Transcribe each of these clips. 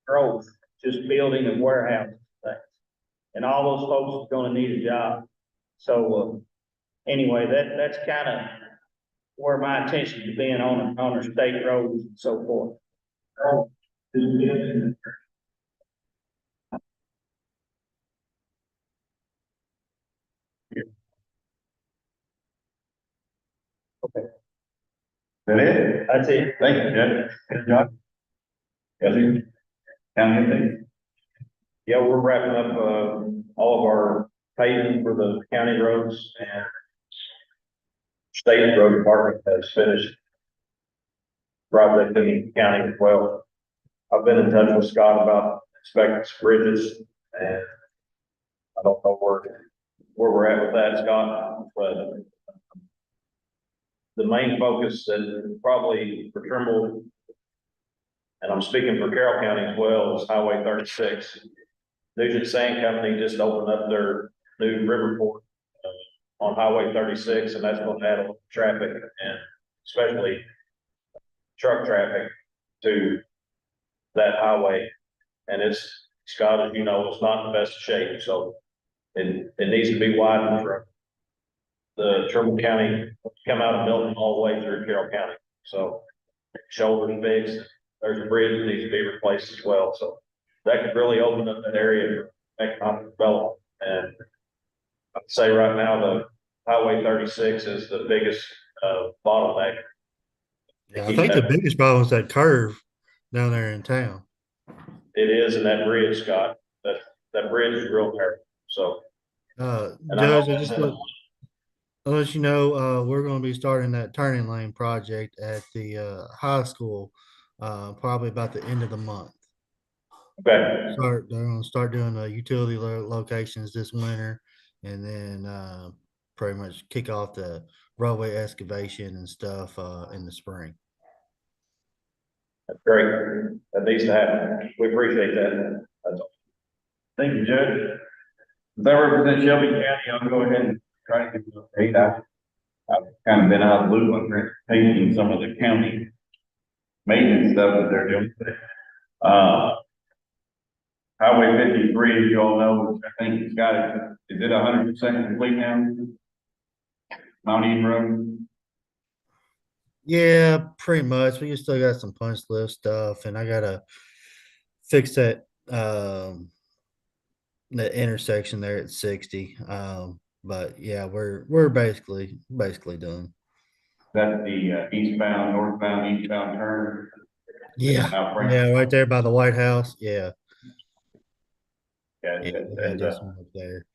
growth, just building and warehousing things. And all those folks are gonna need a job. So, anyway, that's kind of where my attention to being on our state roads and so forth. Oh, okay. That it? That's it. Thank you, Judge. Good job. Yes, county thing. Yeah, we're wrapping up, all of our paving for the county roads, and state road department has finished project in the county as well. I've been in touch with Scott about inspecting some bridges, and I don't know where we're at with that, Scott, but the main focus, and probably for Trimble, and I'm speaking for Carroll County as well, is Highway 36. Nugent Sand Company just opened up their new river port on Highway 36, and that's going to add a lot of traffic, and especially truck traffic to that highway. And it's, Scott, as you know, it's not in the best shape, so it needs to be widened from the Trimble County, come out of Milton all the way through Carroll County. So shoulders fixed, there's a bridge that needs to be replaced as well. So that could really open up that area for economic development. And I'd say right now, the Highway 36 is the biggest bottleneck. Yeah, I think the biggest problem is that curve down there in town. It is, in that bridge, Scott, that bridge is real narrow, so. And I Judge, know I just that- I'll let you know, we're gonna be starting that turning lane project at the high school, probably about the end of the month. Okay, They're gonna start doing the utility locations this winter, and then pretty much kick off the roadway excavation and stuff in the spring. that's great, that needs to happen, we appreciate that. That's all. Thank you, Judge. As I represent Shelby County, I'll go ahead and try to give you an update. I've kind of been out of the loop on transportation, some of the county maintenance stuff that they're doing. Highway 53, as you all know, I think it's got it, is it 100% complete now? Mount Eden Road? Yeah, pretty much. We still got some punch list stuff, and I gotta fix that the intersection there at 60. But yeah, we're basically done. That's the eastbound, northbound, eastbound turn. Yeah, Out front. yeah, right there by the White House. Yeah, Yeah, yeah, it's, we gotta do some work there.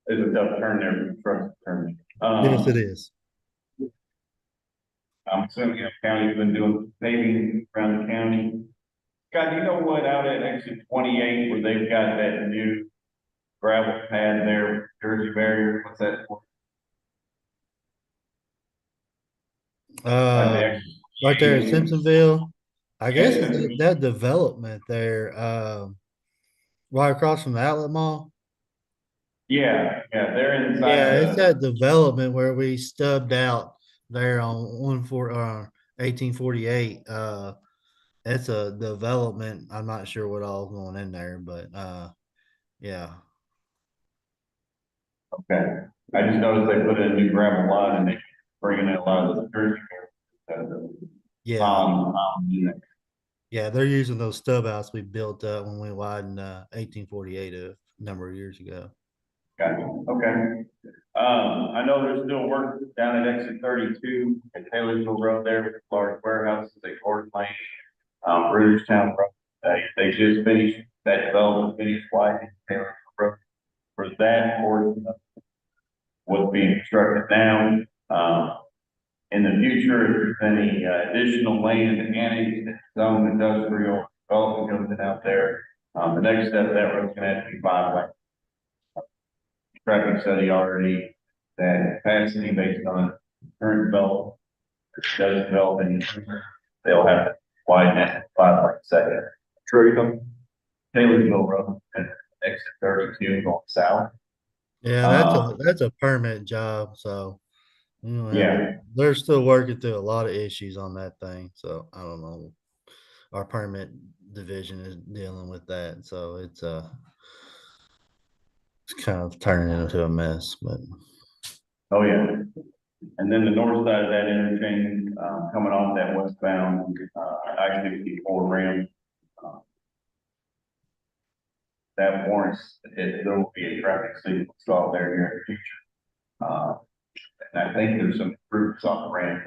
it's a tough turn there, for trucks to turn. Yes, it is. I'm assuming the county's been doing paving around the county. God, you know what, out at exit 28 where they've got that new gravel pad there, Jersey barrier, what's that for? Uh, right there at Simpsonville. I guess Yeah. it's that development there, right across from the outlet mall. Yeah, they're inside. Yeah, it's that development where we stubbed out there on 1848. It's a development. I'm not sure what all's going in there, but yeah. Okay, I just noticed they put in a new gravel line and they bringing in a lot of the Jersey barriers. Yeah. Unit. Yeah, they're using those stub outs we built when we widened 1848 a number of years ago. Gotcha. Okay. I know there's still work down at exit 32 at Taylorsville Road there with large warehouses at Gordon Lane, Bruderstown Road. They just finished that development, finished widening Taylorsville Road. For that portion of what's being constructed now. In the future, if there's any additional land annexed zone industrial development comes in out there, the next step of that road's gonna have to be byway. Traffic study already that capacity based on current development. Does develop any, they'll have to widen that 5 lane second. True. Taylorsville Road and exit 32 going south. Yeah, that's a permit job. So Yeah. they're still working through a lot of issues on that thing. So I don't know. Our permit division is dealing with that, so it's kind of turning into a mess, but Oh, yeah. And then the north side of that interchange, coming off that westbound, I-64 ramp. That warrants, there will be a traffic signal installed there here in the future. And I think there's some improvements on the ramp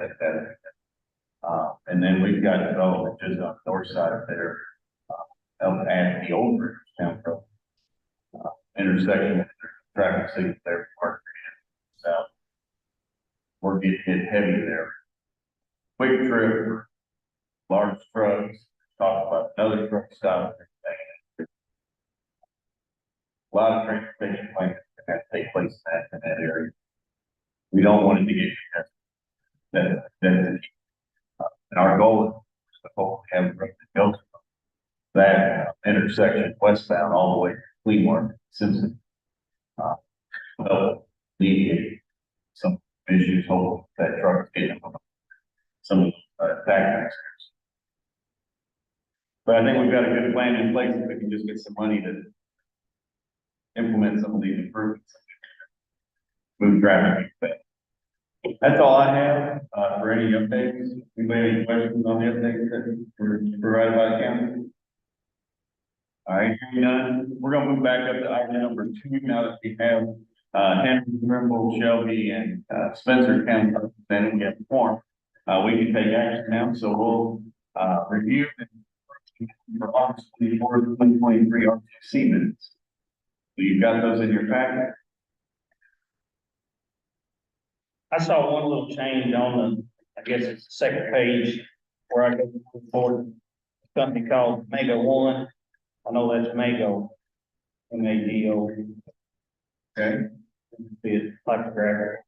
and then we've got development just on the north side of there, at the old Town Road. Intersection, traffic signal there, park, so we're getting hit heavy there. Quick trip, large trucks, talk about another truck stop. A lot of transportation plans that have to take place in that area. We don't want it to get and our goal is to hopefully have a road that goes from that intersection westbound all the way to Cleveland, Simpson. Alleviate some issues, hopefully that truck is getting some tax. But I think we've got a good plan in place if we can just get some money to implement some of these improvements. Move traffic. That's all I have, for any updates. Anybody have any questions on the updates that were provided by the county? All right, hearing none, we're gonna move back up to item number 2 now that we have, Henry, Trimble, Shelby, and, Spencer County representing the form. We can take action now, so we'll, review for August 24th, 2023 RTC minutes. So you've got those in your packet. I saw one little change on the, I guess it's the second page where I go forward. A company called Mega One. I know that's Mago. M-A-G-O. Okay. Be it typographic.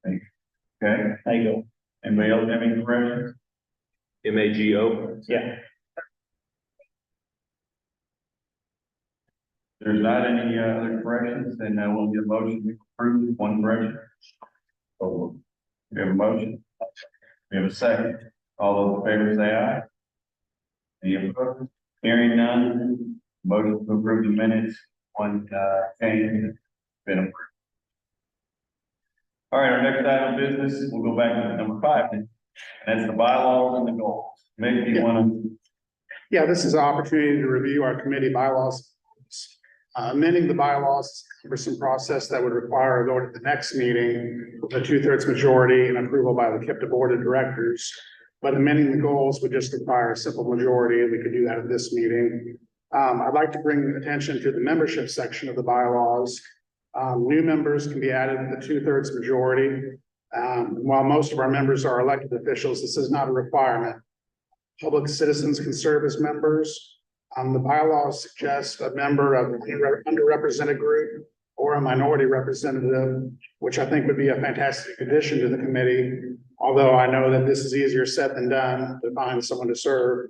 Okay. Mago. Anybody else have any corrections? MAGO. Yeah. If there's not any other corrections, then we'll get a motion to approve one correction. So we have a motion. We have a second. All those in favor say aye. Any opposed? Hearing none. Motion to approve the minutes. One change has been approved. All right, our next item of business, we'll go back to number 5. And that's the bylaws and the goals. Maybe you want to. Yeah, this is an opportunity to review our committee bylaws. Amending the bylaws for some process that would require a vote at the next meeting, with a 2/3 majority and approval by the KIPTA Board of Directors. But amending the goals would just require a simple majority, and we could do that at this meeting. I'd like to bring attention to the membership section of the bylaws. New members can be added with the 2/3 majority. While most of our members are elected officials, this is not a requirement. Public citizens can serve as members. The bylaws suggest a member of an underrepresented group or a minority representative, which I think would be a fantastic addition to the committee. Although I know that this is easier said than done to find someone to serve.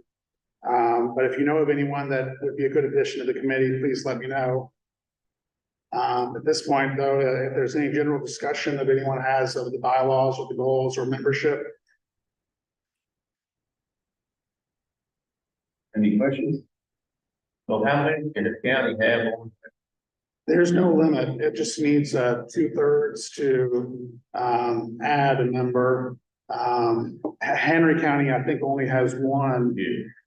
But if you know of anyone that would be a good addition to the committee, please let me know. At this point, though, if there's any general discussion that anyone has of the bylaws or the goals or membership. Any questions? So how many can the county have on? There's no limit. It just needs 2/3 to add a member. Henry County, I think, only has 1.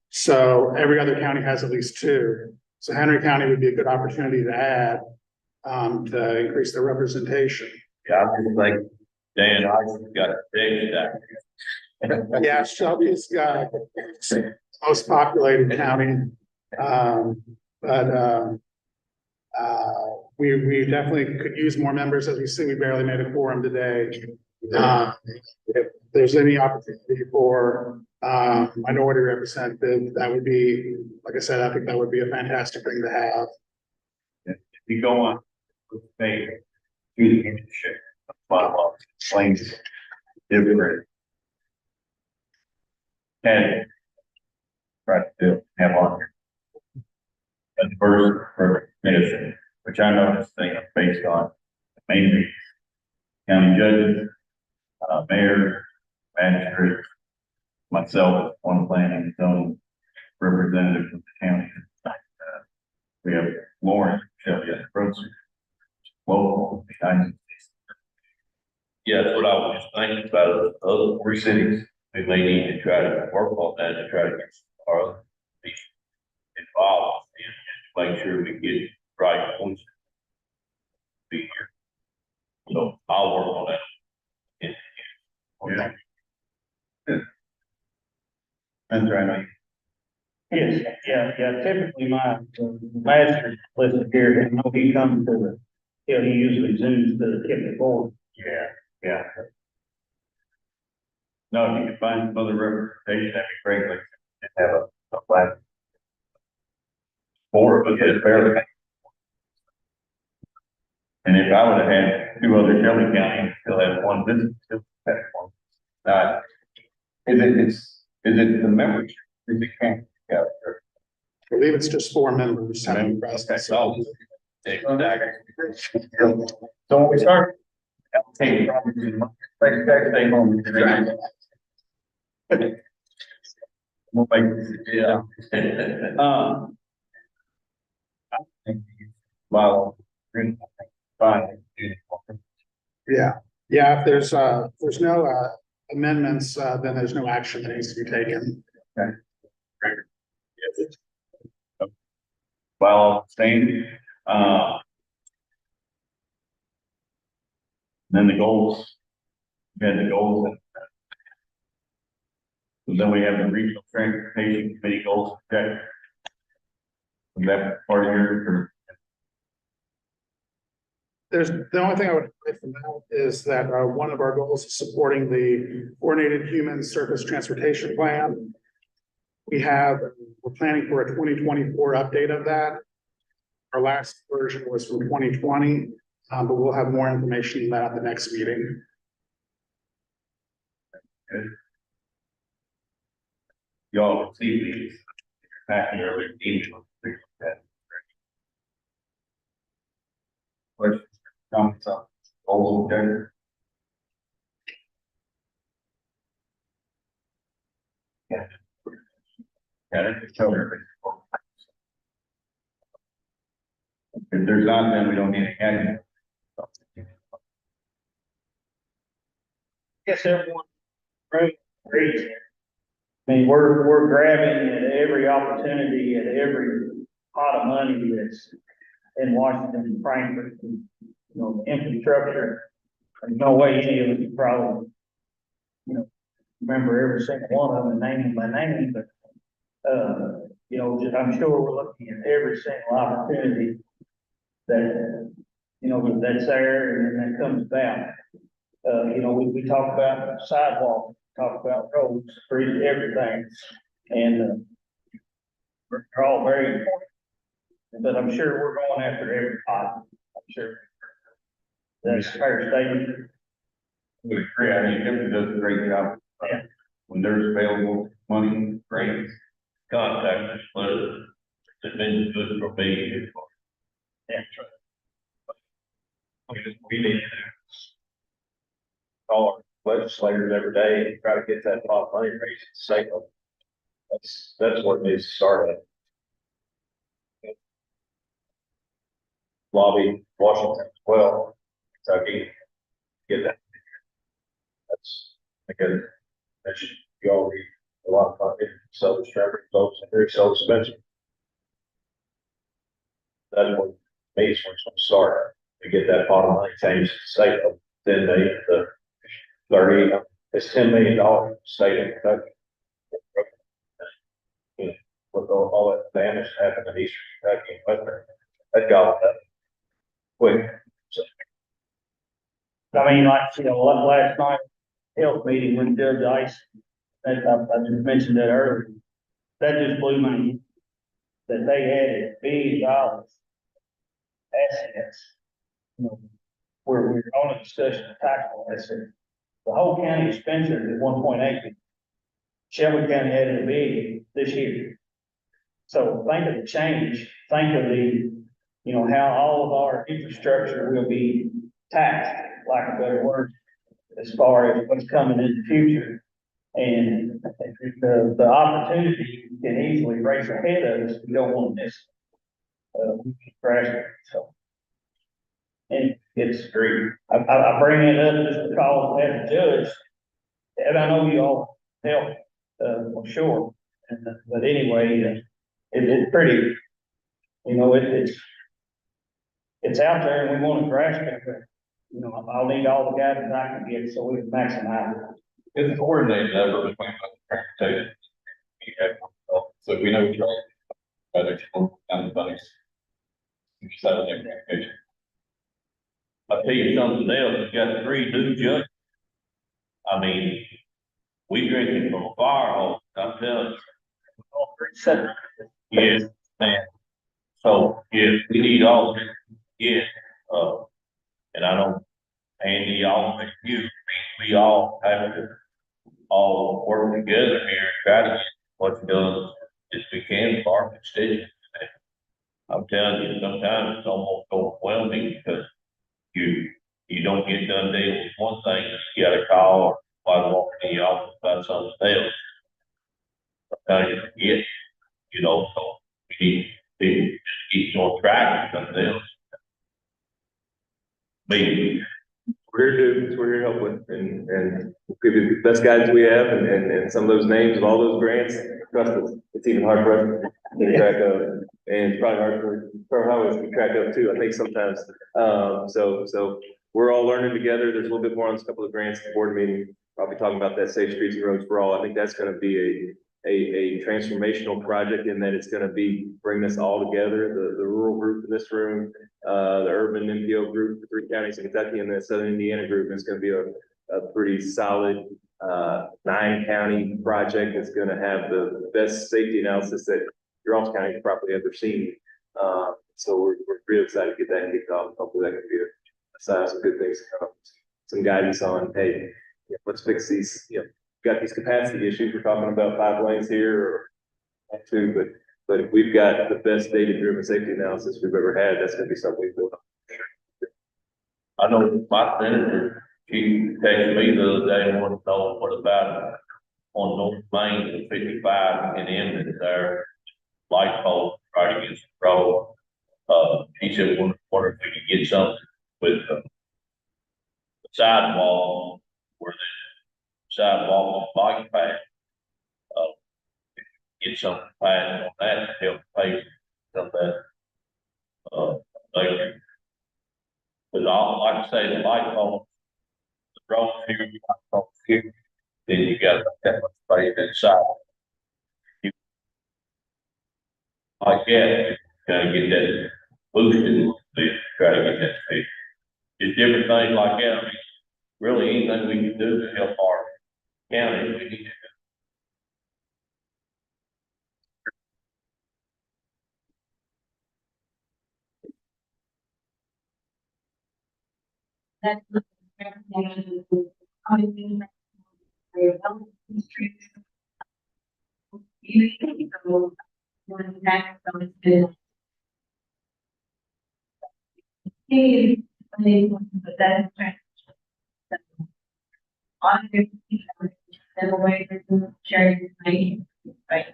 So every other county has at least 2. So Henry County would be a good opportunity to add to increase their representation. Yeah, I just like Dan, I got a big stack. Yeah, Shelby's got most populated county. We definitely could use more members. As we see, we barely made a quorum today. If there's any opportunity for minority representative, that would be, like I said, I think that would be a fantastic thing to have. If you go on with pay through the internship bylaws, explains different. And try to have on here. A diverse representation, which I know this thing is based on mainly county judges, mayor, magistrate, myself, on planning and zoning, representative from the county. We have Lauren, Shelby, Rose, local, behind. Yeah, that's what I was just thinking about, the other three cities, we may need to try to work on that to try to get our other people involved and make sure we get right points. Be here. So I'll work on that. Yeah. That's right. Yes, yeah, typically my master listed here, I know he comes to the, he usually zooms to the tip board. Yeah. No, if you can find some other representation, that'd be great, like, just have a flat. Board, but it's fairly. And if I would have had two other Shelby counties, still have one business, still have one. Is it the members, is it can't, yeah. I believe it's just 4 members having present. Okay, so. So when we start. Hey, stay home. We'll make, yeah. I think, well, fine. Yeah, if there's no amendments, then there's no action that needs to be taken. Well, staying, then the goals. We had the goals. And then we have the regional transportation committee goals. Okay. Is that part of your? There's, the only thing I would say from that is that one of our goals is supporting the coordinated human surface transportation plan. We're planning for a 2024 update of that. Our last version was from 2020, but we'll have more information on that at the next meeting. Good. Y'all see these back in earlier email. Questions, comments on all okay? Yeah. Got it, tell everybody. If there's not, then we don't need to add. Guess everyone agrees. I mean, we're grabbing at every opportunity, at every pot of money that's in Washington and Frankfurt, and, you know, infrastructure. There's no way any of us can probably, you know, remember every single one of them, name by name, but, you know, just, I'm sure we're looking at every single opportunity that, you know, that's there and then that comes about. You know, we talk about sidewalks, talk about roads, bridges, everything, and, they're all very important. But I'm sure we're going after every pot, I'm sure. That's a fair statement. We agree, I mean, Jim does a great job. Yeah. When there's available money, great. Contact us, but it's been good for me. Yeah. We need to call our legislators every day and try to get that pot of money raised safely. That's what needs to start at. Lobby Washington as well, Kentucky, get that. That's because you all read a lot of money, so the strength folks and they're so expensive. That's what makes when it's going to start to get that pot of money changed to state of 10 million to 30. It's $10 million state in Kentucky. You know, with all that damage happened in Eastern Kentucky and Western, that got up quick. So, I mean, like, you know, last night, health meeting with Judge Ice, that, I just mentioned that earlier. That just blew my mind. That they added $1 billion assets. You know, we're on a discussion of taxable assets. The whole county expenditure is 1.8 billion. Shelby County added $1 billion this year. So think of the change, think of the, you know, how all of our infrastructure will be taxed, lack of a better word, as far as what's coming in the future. And the opportunity can easily race ahead of us, we don't want to miss. We can crash it, so. And it's great. I bring it up just because as a judge, and I know you all help, for sure. But anyway, it's pretty, you know, it's out there and we want to grasp it, but, you know, I'll need all the guidance I can get so we can maximize it. It's a coordinated effort between the transportation. So if we know which way, whether it's on the bunnies. We just have that communication. I'll tell you something else, you got 3 new judges. I mean, we drinking from a fire hose, I'm telling you. Yes, man. So, yeah, we need all, yeah, and I know Andy, all of you, we all have to all work together here and try to get what's done as we can for our constituents. I'm telling you, sometimes it's almost overwhelming because you don't get done dealing with one thing, you got a call or like walking in the office about something else. Sometimes you forget, you know, so we need to keep on track with something else. Maybe. We're here to, we're here to help with, and we'll give you the best guidance we have, and some of those names of all those grants, trust us, it's even hard for us to keep track of, and it's probably hard for Howard to keep track of too, I think sometimes. So we're all learning together, there's a little bit more on a couple of grants at the board meeting, I'll be talking about that Safe Streets and Roads for All, I think that's gonna be a transformational project in that it's gonna be bring us all together, the rural group in this room, the urban MPO group for 3 counties in Kentucky, and the Southern Indiana group is gonna be a pretty solid 9-county project. It's gonna have the best safety analysis that Ross County has probably ever seen. So we're really excited to get that kicked off. Hopefully that can be a sign of some good things to come. Some guidance on, hey, let's fix these, got these capacity issues. We're talking about 5 lanes here or 2, but if we've got the best data-driven safety analysis we've ever had, that's gonna be something we build on. I know my senator, she texted me the other day and wanted to know what about on North Main and 55 and Emmett there, light pole right against the road. He said, wonder if we could get something with the sidewalk where the sidewalk and bike path. Get something passed on that to help pay some of that, later. But all, like I say, the light bulb, the road here, you got here, then you got that much space inside. You, like that, kind of get that boosted a little bit, try to get that fixed. Just different things like that. I mean, really anything we can do to help our county, we need to. That's the recommendation of coming in streets. You go one back from the bill. But that's on the way to sharing information, right?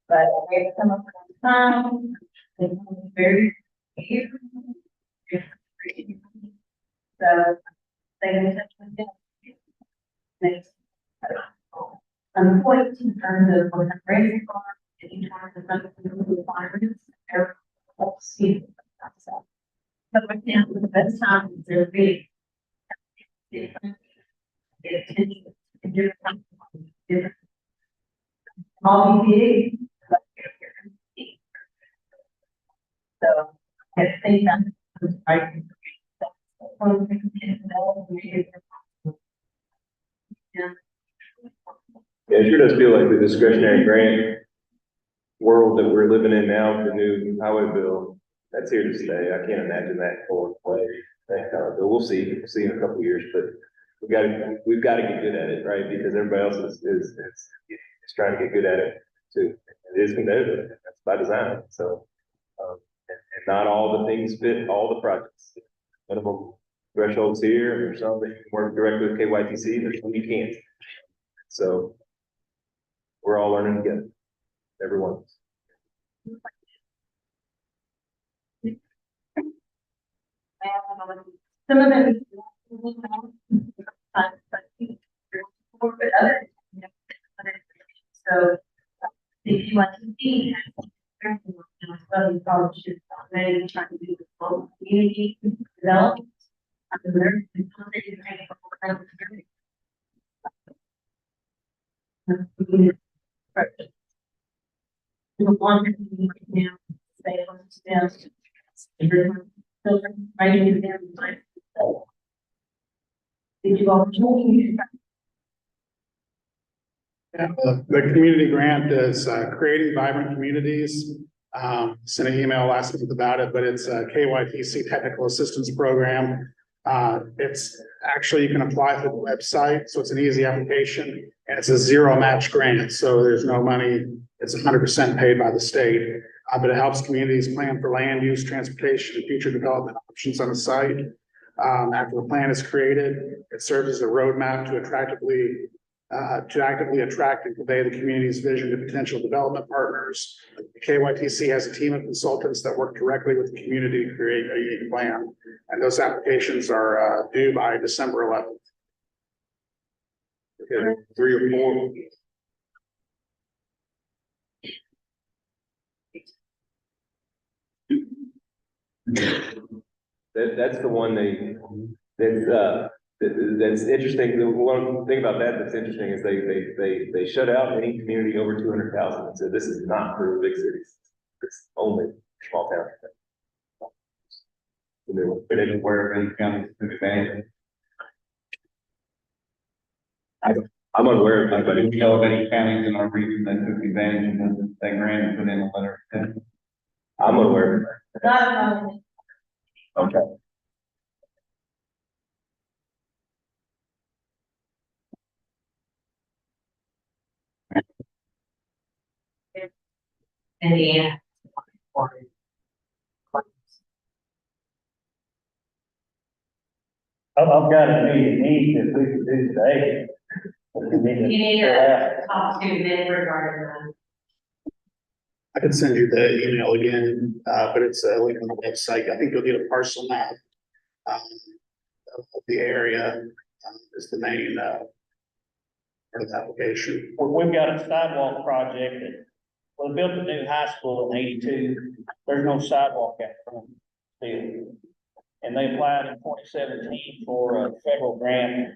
But we have come up with time, they can be very clear. So they in touch with them. Next. Point in terms of what I'm ready for, in terms of some requirements, we'll see. But right now, the best time is they're big. Different. All big. So I think that's right. Yeah, it sure does feel like the discretionary grant world that we're living in now, the new highway bill, that's here to stay. I can't imagine that going away. But we'll see in a couple of years, but we've got to get good at it, right? Because everybody else is trying to get good at it too. It is competitive. That's by design. So, and not all the things fit all the projects. Minimum thresholds here, there's some that you can work directly with KYTC, there's some you can't. So we're all learning together, everyone. Some of them. But others. So if you want to see. Well, probably should already trying to do the whole community development. Did you all? Yeah, the community grant is creating vibrant communities. Sent an email last month about it, but it's a KYTC Technical Assistance Program. It's actually, you can apply through the website, so it's an easy application, and it's a zero match grant, so there's no money. It's 100% paid by the state, but it helps communities plan for land use, transportation, and future development options on the site. After the plan is created, it serves as a roadmap to actively attract and convey the community's vision to potential development partners. KYTC has a team of consultants that work directly with the community to create a unique plan, and those applications are due by December 11th. Okay, 3 or 4. That's the one that's interesting. The one thing about that's interesting is they shut out any community over 200,000 and said this is not for big cities. It's only small towns. But anywhere in counties took advantage. I'm unaware of Do anybody. we know of any counties in our region that took advantage of that grant and put in a letter of intent? I'm unaware. Okay. Indiana. I've got a meeting need that we could do today. You need to talk to them regarding I can send you the email again, but it's a link on the website. I think you'll need a parcel map of the area is the main part of the application. We've got a sidewalk project that, we built a new high school in 82. There's no sidewalk out front still. And they applied in 2017 for a federal grant.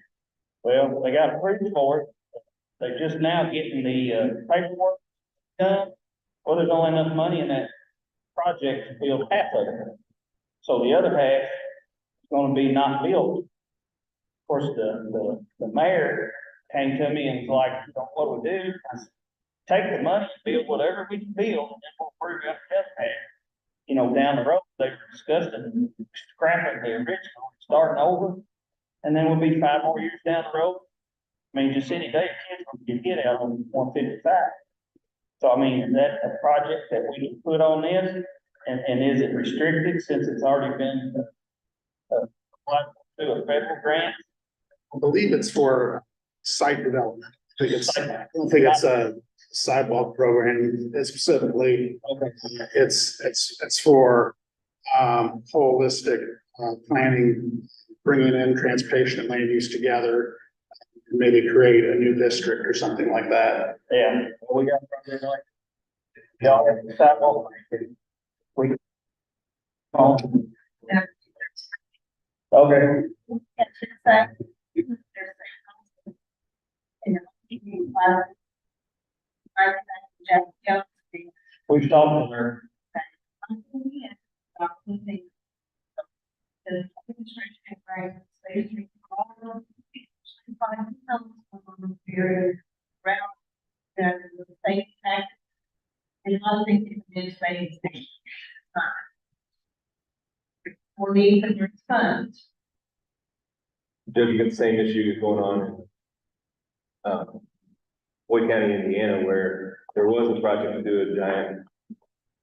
Well, they got approved for it. They're just now getting the paperwork done. Well, there's only enough money in that project to build half of it. So the other half is gonna be not built. Of course, the mayor came to me and was like, what do we do? I said, take the money, build whatever we can build, and then we'll prove up the other half. You know, down the road, they were discussing scrapping the original, starting over, and then we'll be 5 more years down the road. I mean, just any day, kids will get out on 155. So I mean, is that a project that we can put on this? And is it restricted since it's already been applied to a federal grant? I believe it's for site development. I don't think it's a sidewalk program specifically. Okay. It's for holistic planning, bringing in transportation and land use together, maybe create a new district or something like that. Yeah, we got something like. Y'all have the sidewalk. We. Oh. Okay. We've talked to her. And other things you can do, say, or need for your funds. Joe, you got the same issue that's going on in Boyd County, Indiana, where there was a project to do a giant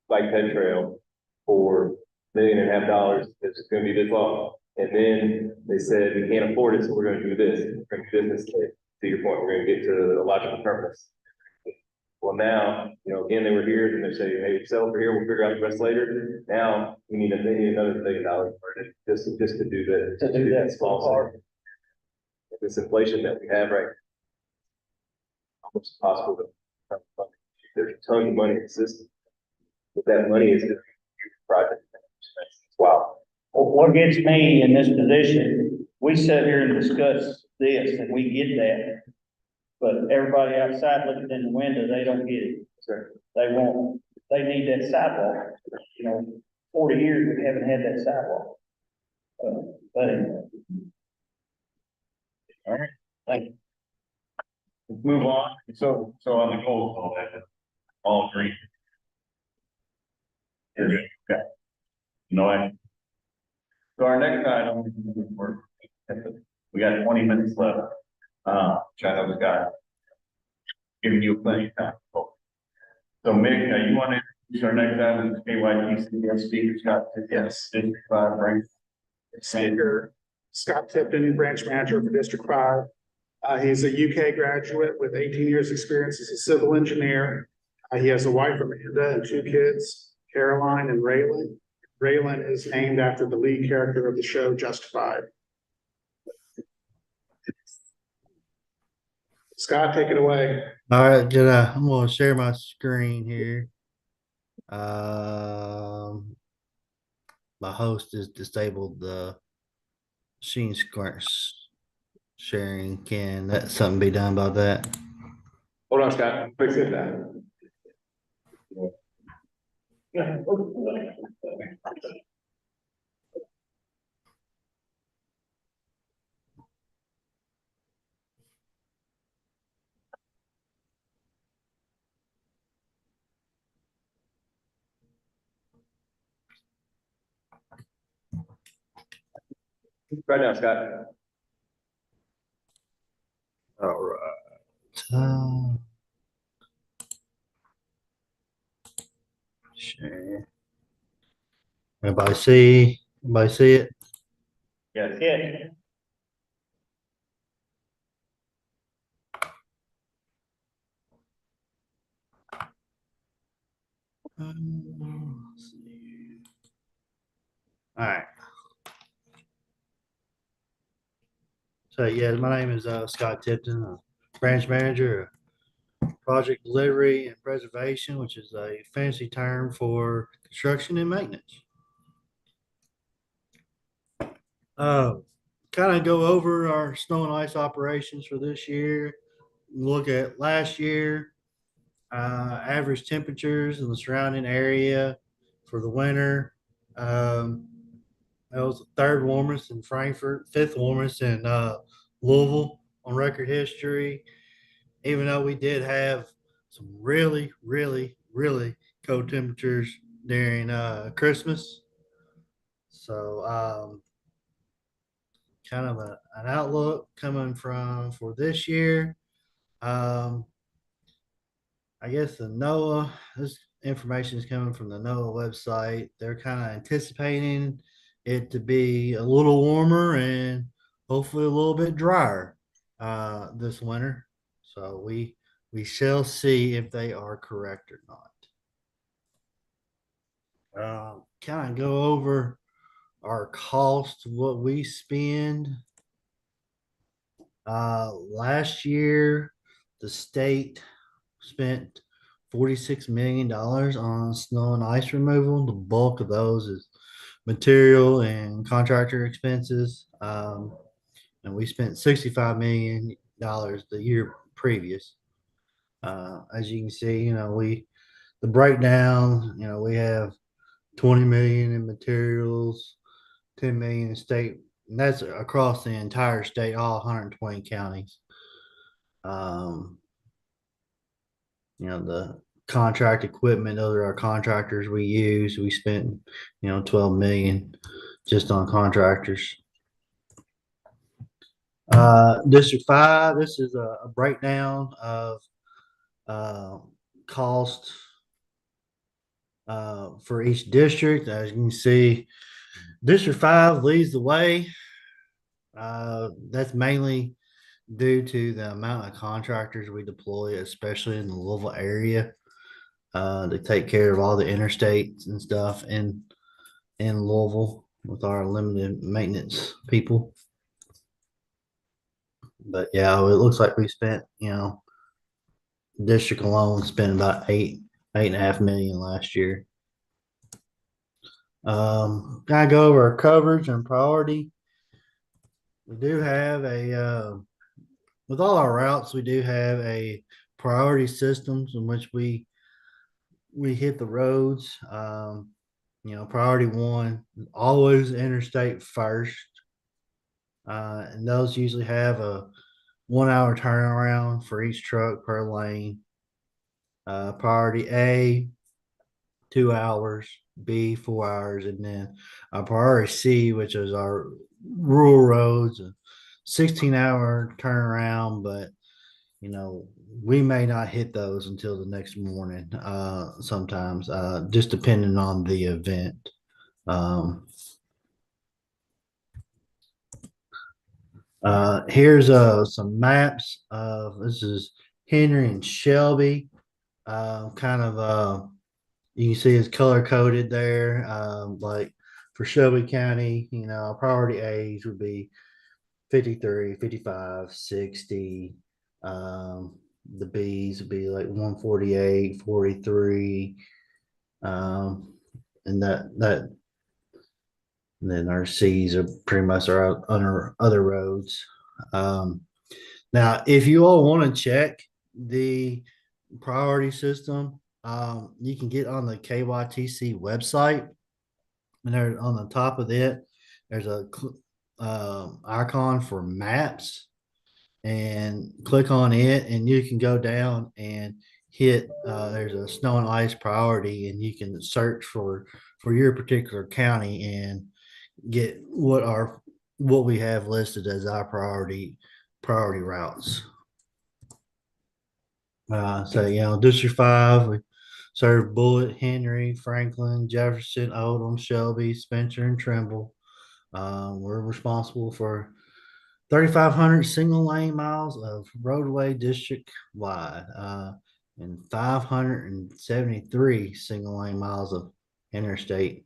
bike ped trail for $1.5 million. It's gonna be this long. And then they said, we can't afford it, so we're gonna do this. We're gonna do this. To your point, we're gonna get to the logical terminus. Well, now, again, they were here, and they say, hey, sell for here, we'll figure out the rest later. Now, they need another $1 billion for it, just to do that. To do that small part. This inflation that we have right. Almost impossible to. There's a ton of money in the system. But that money is a huge project. Wow. What gets me in this position, we sit here and discuss this and we get that. But everybody outside looking in the window, they don't get it. Sir. They need that sidewalk. 40 years we haven't had that sidewalk. But anyway. All right. Thank you. Let's move on. So on the goals, all that, all agree. You're good. Okay. No action. So our next item, we got 20 minutes left. China, we got giving you plenty of time. So Mick, you want to introduce our next item, is KYTC speaker, Scott? Yes. District 5, right? Speaker Scott Tipton, branch manager for District 5. He's a UK graduate with 18 years experience as a civil engineer. He has a wife, Amanda, and 2 kids, Caroline and Raylan. Raylan is named after the lead character of the show Justified. Scott, take it away. All right, Jenna, I'm gonna share my screen here. My host has disabled the screen sharing. Can that something be done about that? Hold on, Scott, fix it now. Right now, Scott. All right. Share. Everybody see it? Yes. Yeah. Let's see. All right. So yeah, my name is Scott Tipton, branch manager of project delivery and preservation, which is a fancy term for construction and maintenance. Kind of go over our snow and ice operations for this year. Look at last year, average temperatures in the surrounding area for the winter. That was the 3rd warmest in Frankfurt, 5th warmest in Louisville on record history. Even though we did have some really, really, really cold temperatures during Christmas. So kind of an outlook coming for this year. I guess the NOAA, this information is coming from the NOAA website. They're kind of anticipating it to be a little warmer and hopefully a little bit drier this winter. So we shall see if they are correct or not. Kind of go over our cost, what we spend. Last year, the state spent $46 million on snow and ice removal. The bulk of those is material and contractor expenses. And we spent $65 million the year previous. As you can see, the breakdown, we have 20 million in materials, 10 million in state, and that's across the entire state, all 120 counties. The contract equipment, those are our contractors we use. We spent, 12 million just on contractors. District 5, this is a breakdown of cost for each district. As you can see, District 5 leads the way. That's mainly due to the amount of contractors we deploy, especially in the Louisville area, to take care of all the interstates and stuff in Louisville with our limited maintenance people. But yeah, it looks like we spent, district alone spent about 8.5 million last year. Gotta go over our coverage and priority. We do have with all our routes, we do have a priority systems in which we hit the roads. Priority one, always interstate first. And those usually have a 1 hour turnaround for each truck per lane. Priority A, 2 hours, B, 4 hours, and then priority C, which is our rural roads, a 16-hour turnaround, but we may not hit those until the next morning, sometimes, just depending on the event. Here's some maps of this is Henry and Shelby. Kind of you can see it's color coded there. Like for Shelby County, priority A's would be 53, 55, 60. The B's would be like 148, 43. And and then our C's are pretty much our other roads. Now, if you all want to check the priority system, you can get on the KYTC website, and there on the top of it, there's a icon for maps, and click on it, and you can go down and hit. There's a snow and ice priority, and you can search for your particular county and get what we have listed as our priority routes. District 5, we serve Bullitt, Henry, Franklin, Jefferson, Oldham, Shelby, Spencer, and Trimble. We're responsible for 3,500 single lane miles of roadway district wide, and 573 single lane miles of interstate.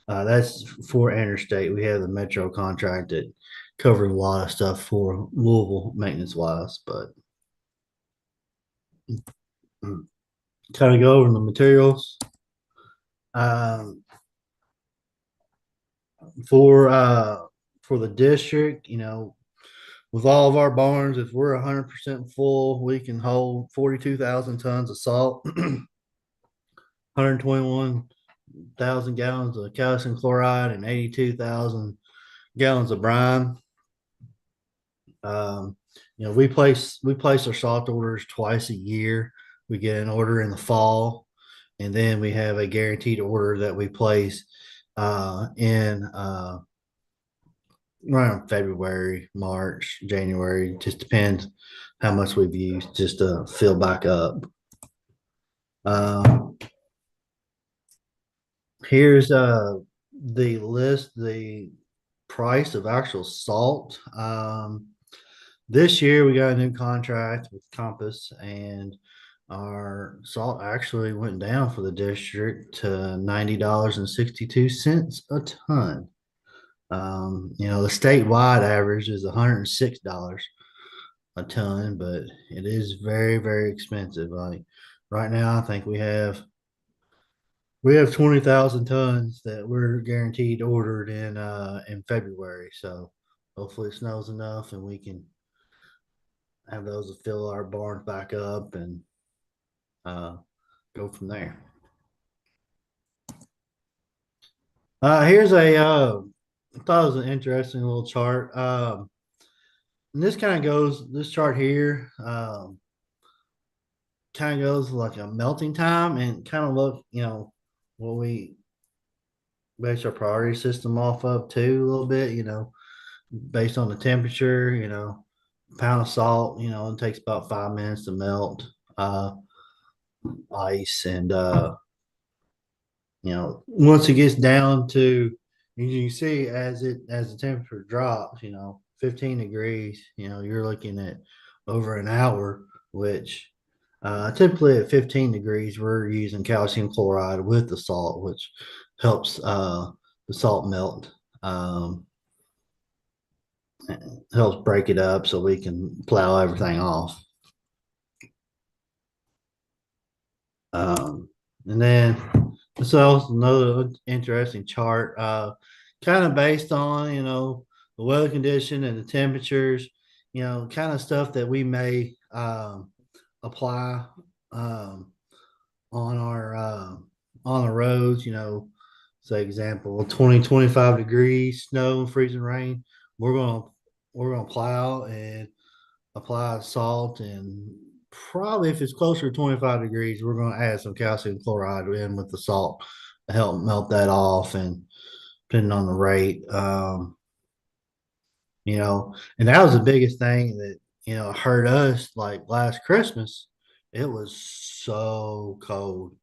That's for interstate. We have the Metro contract that covers a lot of stuff for Louisville maintenance wise, but kind of go over the materials. For the district, with all of our barns, if we're 100% full, we can hold 42,000 tons of salt, 121,000 gallons of calcium chloride, and 82,000 gallons of brine. We place our salt orders twice a year. We get an order in the fall, and then we have a guaranteed order that we place in around February, March, January. Just depends how much we've used just to fill back up. Here's the list, the price of actual salt. This year we got a new contract with Compass, and our salt actually went down for the district to $90.62 a ton. The statewide average is $106 a ton, but it is very, very expensive. Like right now, I think we have 20,000 tons that we're guaranteed ordered in February. So hopefully it snows enough and we can have those to fill our barns back up and go from there. Here's I thought it was an interesting little chart. And this chart here kind of goes like a melting time, and kind of look, what we base our priority system off of too, a little bit, based on the temperature, pound of salt, it takes about 5 minutes to melt ice. And, once it gets down to, you can see as the temperature drops, 15 degrees, you're looking at over an hour, which typically at 15 degrees, we're using calcium chloride with the salt, which helps the salt melt, helps break it up so we can plow everything off. And then this is also another interesting chart, kind of based on, the weather condition and the temperatures, kind of stuff that we may apply on our on the roads, say example 20-25 degrees, snow, freezing rain. We're gonna plow and apply salt, and probably if it's closer to 25 degrees, we're gonna add some calcium chloride in with the salt to help melt that off, and depending on the rate. And that was the biggest thing that, hurt us like last Christmas. It was so cold.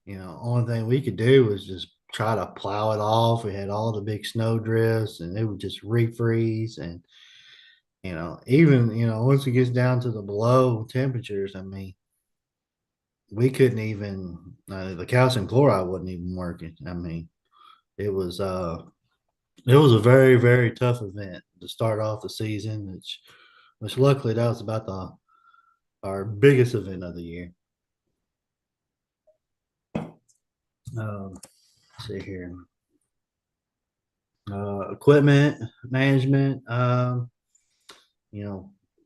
Only thing we could do was just try to plow it off. We had all the big snow drifts and it would just refreeze. And, even, once it gets down to the below temperatures, I mean, we couldn't even, the calcium chloride wasn't even working. I mean, it was, it was a very, very tough event to start off the season, which luckily that was about our biggest event of the year. Let's see here. Equipment management.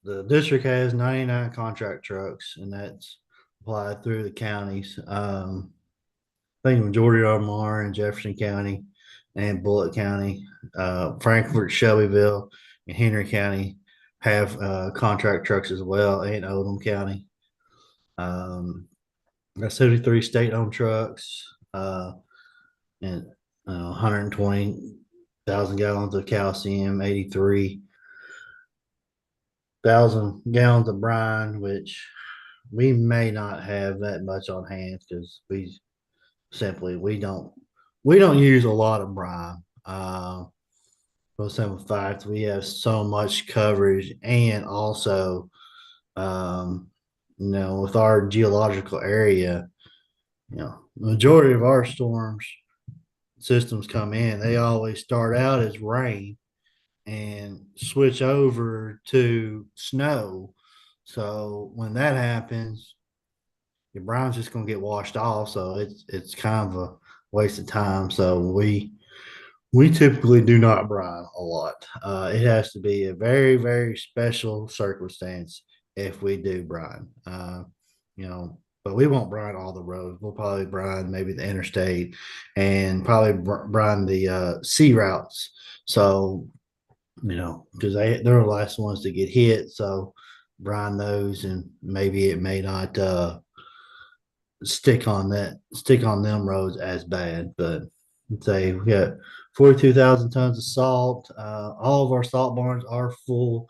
The district has 99 contract trucks, and that's applied through the counties. I think the majority of them are in Jefferson County and Bullitt County. Frankfort, Shelbyville, and Henry County have contract trucks as well, and Odom County. Got 73 state-owned trucks, and 120,000 gallons of calcium, 83,000 gallons of brine, which we may not have that much on hand because we don't use a lot of brine. For the simple fact we have so much coverage, and also, with our geological area, the majority of our storms systems come in, they always start out as rain and switch over to snow. So when that happens, your brine's just going to get washed off. So it's kind of a waste of time. So we typically do not brine a lot. It has to be a very, very special circumstance if we do brine. But we won't brine all the roads. We'll probably brine maybe the interstate and probably brine the sea routes. So, because they're the last ones to get hit. So brine those, and maybe it may not stick on them roads as bad. But say we got 42,000 tons of salt. All of our salt barns are full,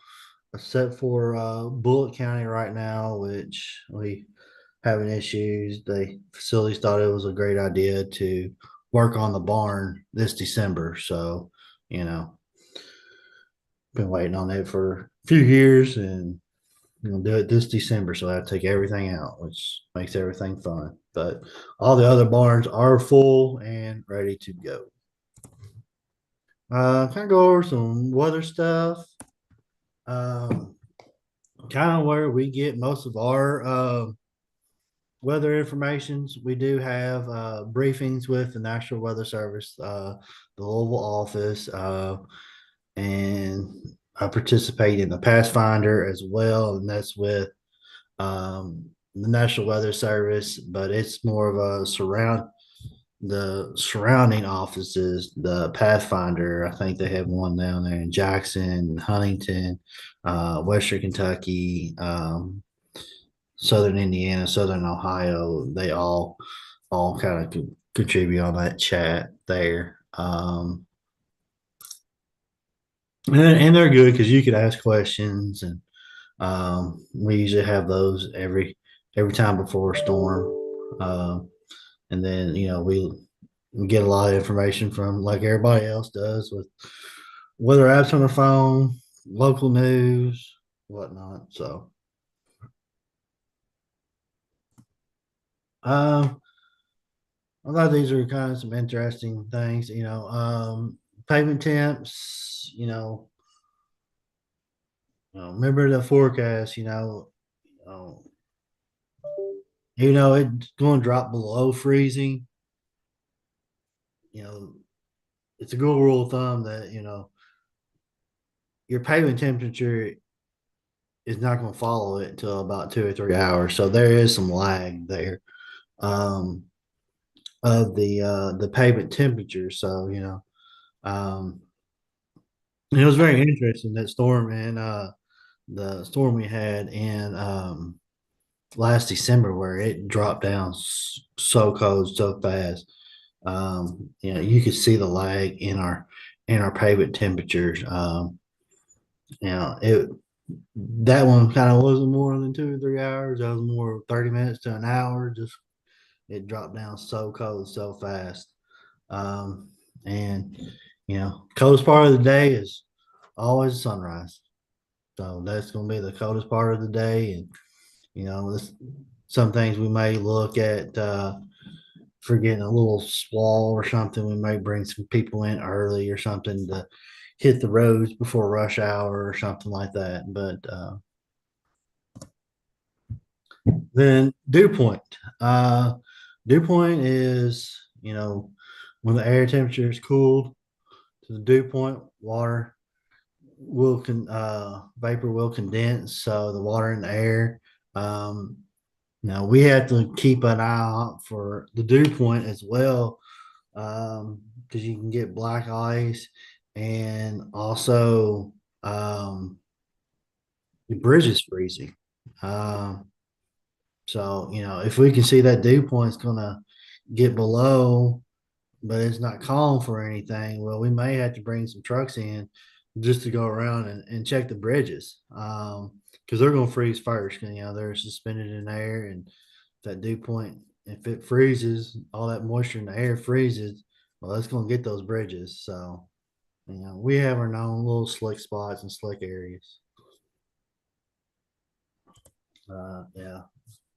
except for Bullitt County right now, which we having issues. The facilities thought it was a great idea to work on the barn this December. So, been waiting on it for a few years, and do it this December. So I have to take everything out, which makes everything fun. But all the other barns are full and ready to go. Kind of go over some weather stuff. Kind of where we get most of our weather informations. We do have briefings with the National Weather Service, the Louisville office, and I participate in the Pathfinder as well, and that's with the National Weather Service, but it's more of a the surrounding offices. The Pathfinder, I think they have one down there in Jackson, Huntington, Western Kentucky, Southern Indiana, Southern Ohio. They all kind of contribute on that chat there. And they're good because you could ask questions, and we usually have those every time before a storm. And then we get a lot of information from, like everybody else does, with weather apps on the phone, local news, whatnot. So, um, I thought these are kind of some interesting things, pavement temps, remember the forecast, uh, it's going to drop below freezing. You know, it's a good rule of thumb that, your pavement temperature is not going to follow it until about 2 or 3 hours. So there is some lag there. Um, of the pavement temperature. So um, it was very interesting that storm and the storm we had in last December where it dropped down so cold so fast. You could see the lag in our pavement temperatures. It that one kind of wasn't more than 2 or 3 hours. That was more 30 minutes to an hour. Just it dropped down so cold so fast. And coldest part of the day is always sunrise. So that's going to be the coldest part of the day. And, some things we may look at for getting a little squall or something. We may bring some people in early or something to hit the roads before rush hour or something like that. But then dew point. Dew point is, when the air temperature is cooled to the dew point, water vapor will condense, so the water in the air. Now we have to keep an eye out for the dew point as well, because you can get black ice and also the bridge is freezing. Um, so if we can see that dew point is gonna get below, but it's not calling for anything, well, we may have to bring some trucks in just to go around and check the bridges. Because they're going to freeze first. They're suspended in air, and that dew point, if it freezes, all that moisture in the air freezes, well, it's going to get those bridges. So, we have our known little slick spots and slick areas. Yeah.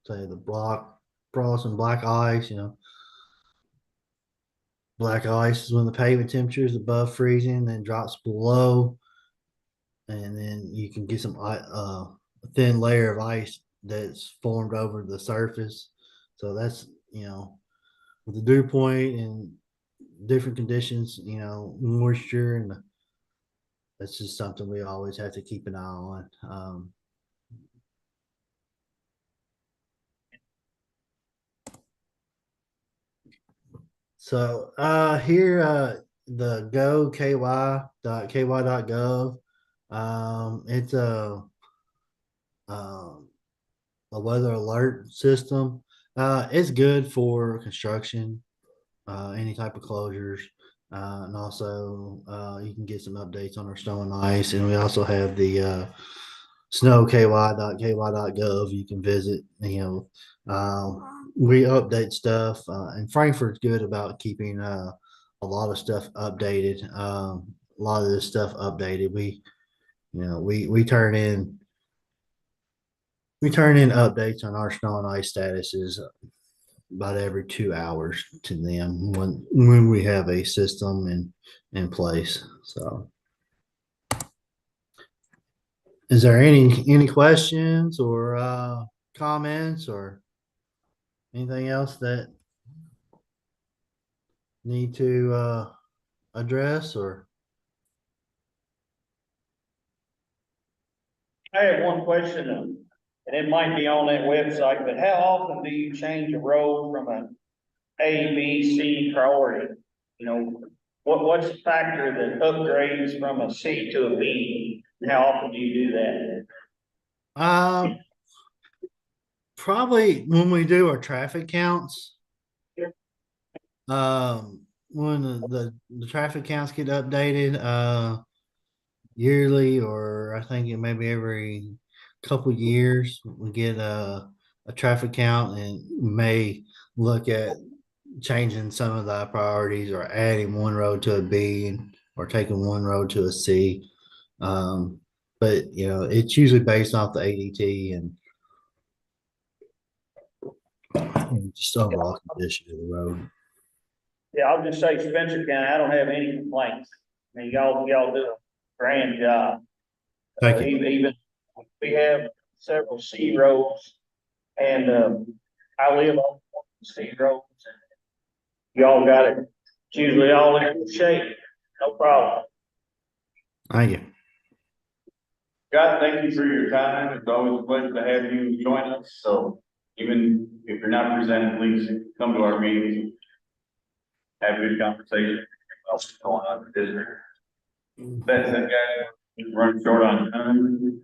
Say the block, frost and black ice, black ice is when the pavement temperature is above freezing, then drops below, and then you can get some a thin layer of ice that's formed over the surface. So that's with the dew point and different conditions, moisture, and that's just something we always have to keep an eye on. So here the go.ky.gov. It's a weather alert system. It's good for construction, any type of closures, and also you can get some updates on our snow and ice. And we also have the snowky.ky.gov. You can visit. We update stuff, and Frankfurt's good about keeping a lot of stuff updated. A lot of this stuff updated. We turn in updates on our snow and ice statuses about every 2 hours to them when we have a system in place. So, is there any questions or comments or anything else that need to address or? I have one question, and it might be on that website, but how often do you change a road from an A, B, C priority? What's the factor that upgrades from a C to a B? How often do you do that? Probably when we do our traffic counts. When the traffic counts get updated, yearly, or I think it may be every couple years, we get a traffic count and may look at changing some of the priorities or adding one road to a B or taking one road to a C. but you know, it's usually based off the ADT and just overall condition of the road. Yeah, I'll just say Spencer County, I don't have any complaints. I mean, y'all do a grand job. Thank you. Even, we have several C roads and, I live on C roads. Y'all got it. It's usually all in good shape, no problem. Thank you. Scott, thank you for your time. It's always a pleasure to have you join us. So even if you're not presenting, please come to our meetings. Have a good conversation. What's going on in the district? That's it, guys. We're running short on time.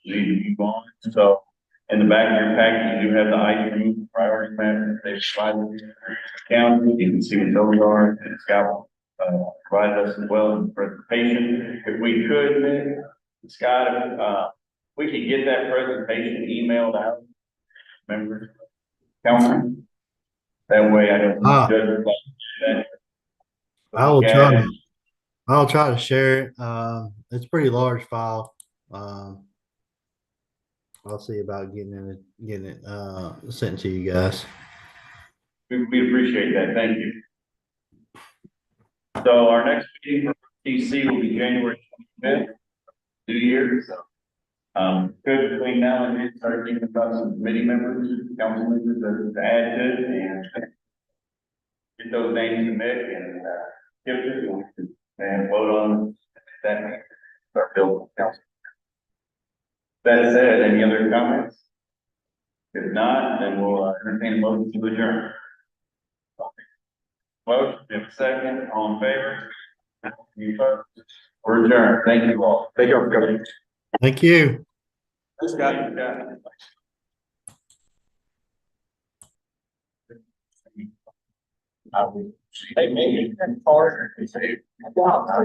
Need to keep on. So in the back of your package, you do have the item priority matter. They've provided county. You can see what those are. And Scott provided us as well in the presentation. If we could, Scott, we could get that presentation emailed out. Members, council. That way I don't. judge that. I will try. I'll try to share it. It's a pretty large file. I'll see about getting it sent to you guys. We appreciate that. Thank you. So our next meeting for TC will be January 25th, 2 years. Good between now and then, start thinking about some committee members, council members to add to it and get those names to Mick and give it and vote on that. Start building council. That said, any other comments? If not, then we'll entertain a motion to adjourn. Motion, if second, all in favor? We're adjourned. Thank you all. Thank you all for coming. Thank you. Scott. Hey, maybe that's harder.